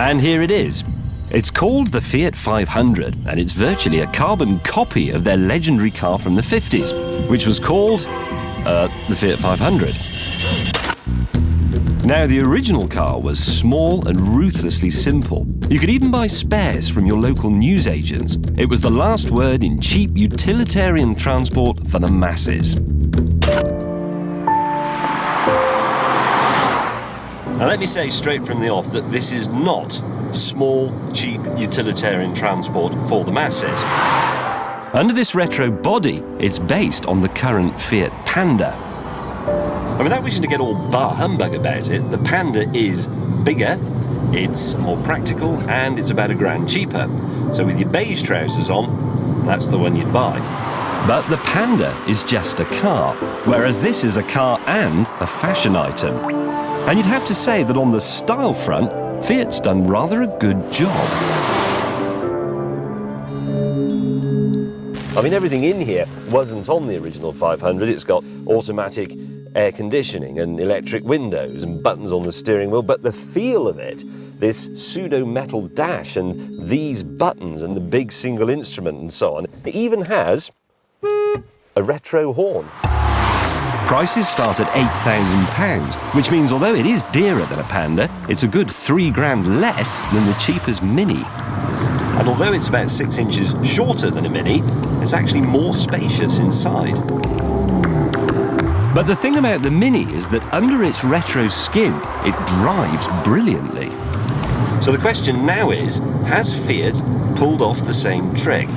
And here it is. It's called the Fiat 500, and it's virtually a carbon copy of their legendary car from the 50s, which was called the Fiat 500. Now, the original car was small and ruthlessly simple. You could even buy spares from your local newsagents. It was the last word in cheap utilitarian transport for the masses. Now, let me say straight from the off that this is not small, cheap utilitarian transport for the masses. Under this retro body, it's based on the current Fiat Panda. And without wishing to get all bar humbug about it, the Panda is bigger, it's more practical, and it's about £1,000 cheaper. So with your beige trousers on, that's the one you'd buy. But the Panda is just a car, whereas this is a car and a fashion item. And you'd have to say that on the style front, Fiat's done rather a good job. I mean, everything in here wasn't on the original 500. It's got automatic air conditioning and electric windows and buttons on the steering wheel, but the feel of it, this pseudo-metal dash and these buttons and the big single instrument and so on, it even has a retro horn. Prices start at £8,000, which means although it is dearer than a Panda, it's a good £3,000 less than the cheapest Mini. And although it's about 6 inches shorter than a Mini, it's actually more spacious inside. But the thing about the Mini is that under its retro skin, it drives brilliantly. So the question now is, has Fiat pulled off the same trick?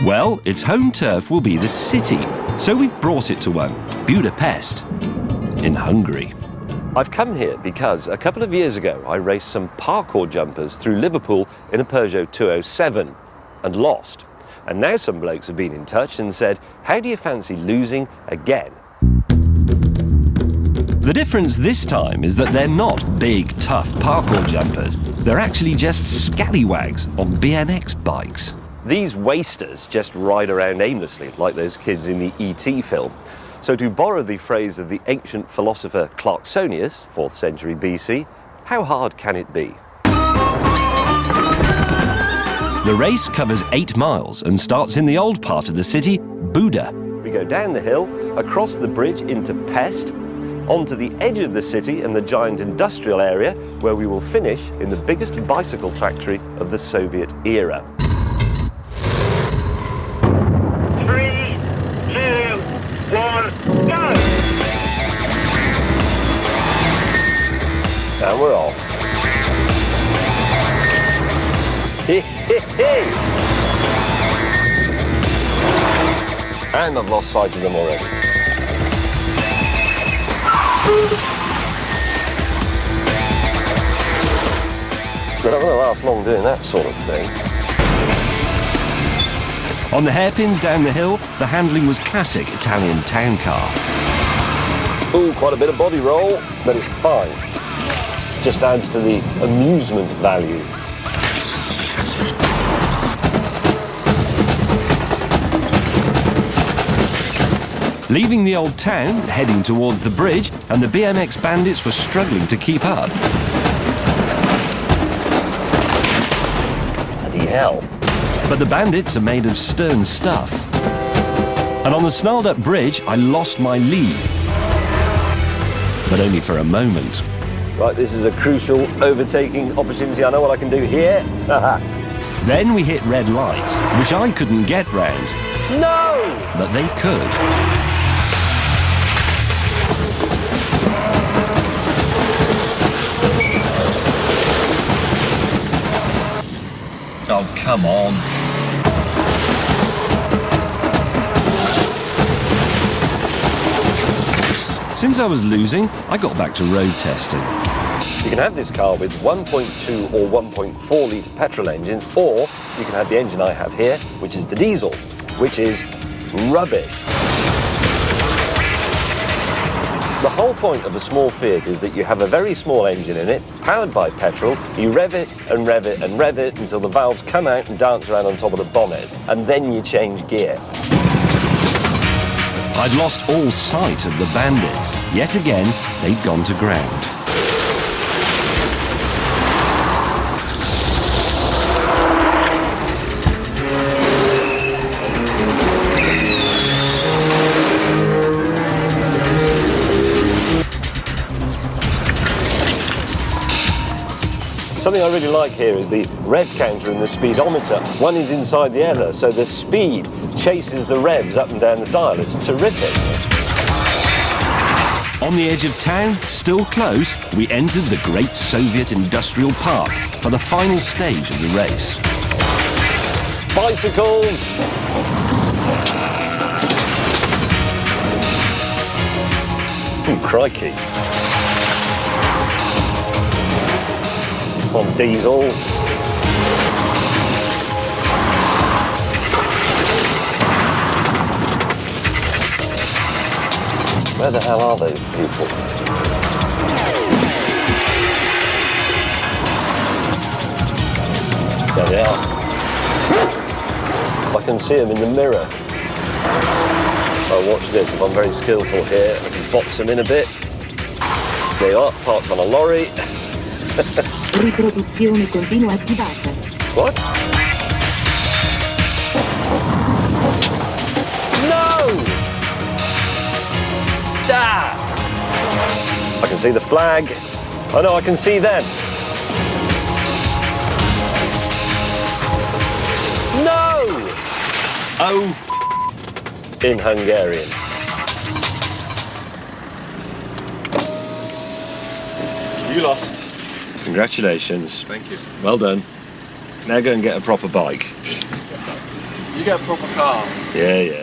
Well, its home turf will be the city, so we've brought it to one, Budapest, in Hungary. I've come here because a couple of years ago I raced some parkour jumpers through Liverpool in a Peugeot 207 and lost. And now some blokes have been in touch and said, how do you fancy losing again? The difference this time is that they're not big, tough parkour jumpers. They're actually just scallywags on BMX bikes. These wasters just ride around aimlessly, like those kids in the E.T. film. So to borrow the phrase of the ancient philosopher Clarksonius, 4th century BC, how hard can it be? The race covers 8 miles and starts in the old part of the city, Buda. We go down the hill, across the bridge into Pest, onto the edge of the city and the giant industrial area, where we will finish in the biggest bicycle factory of the Soviet era. 3, 2, 1, go! And we're off. And I've lost sight of them already. They're not going to last long doing that sort of thing. On the hairpins down the hill, the handling was classic Italian town car. Ooh, quite a bit of body roll, but it's fine. Just adds to the amusement value. Leaving the old town, heading towards the bridge, and the BMX bandits were struggling to keep up. Bloody hell. But the bandits are made of stern stuff. And on the snarled up bridge, I lost my lead. But only for a moment. Right, this is a crucial overtaking opportunity. I know what I can do here. Then we hit red lights, which I couldn't get round. No! But they could. Oh, come on. Since I was losing, I got back to road testing. You can have this car with 1.2 or 1.4 litre petrol engines, or you can have the engine I have here, which is the diesel, which is rubbish. The whole point of a small Fiat is that you have a very small engine in it, powered by petrol. You rev it and rev it and rev it until the valves come out and dance around on top of the bonnet, and then you change gear. I'd lost all sight of the Bandits. Yet again, they'd gone to ground. Something I really like here is the rev counter and the speedometer. One is inside the other, so the speed chases the revs up and down the dial. It's terrific. On the edge of town, still close, we entered the Great Soviet Industrial Park for the final stage of the race. Bicycles! Oh, crikey. On diesel. Where the hell are those people? There they are. I can see them in the mirror. Oh, watch this. If I'm very skillful here, I can box them in a bit. There they are, parked on a lorry. Riproduzione continua attivata. What? No! Ah! I can see the flag. Oh no, I can see them. No! Oh, in Hungarian. You lost. Congratulations. Thank you. Well done. Now go and get a proper bike. You get a proper car. Yeah, yeah.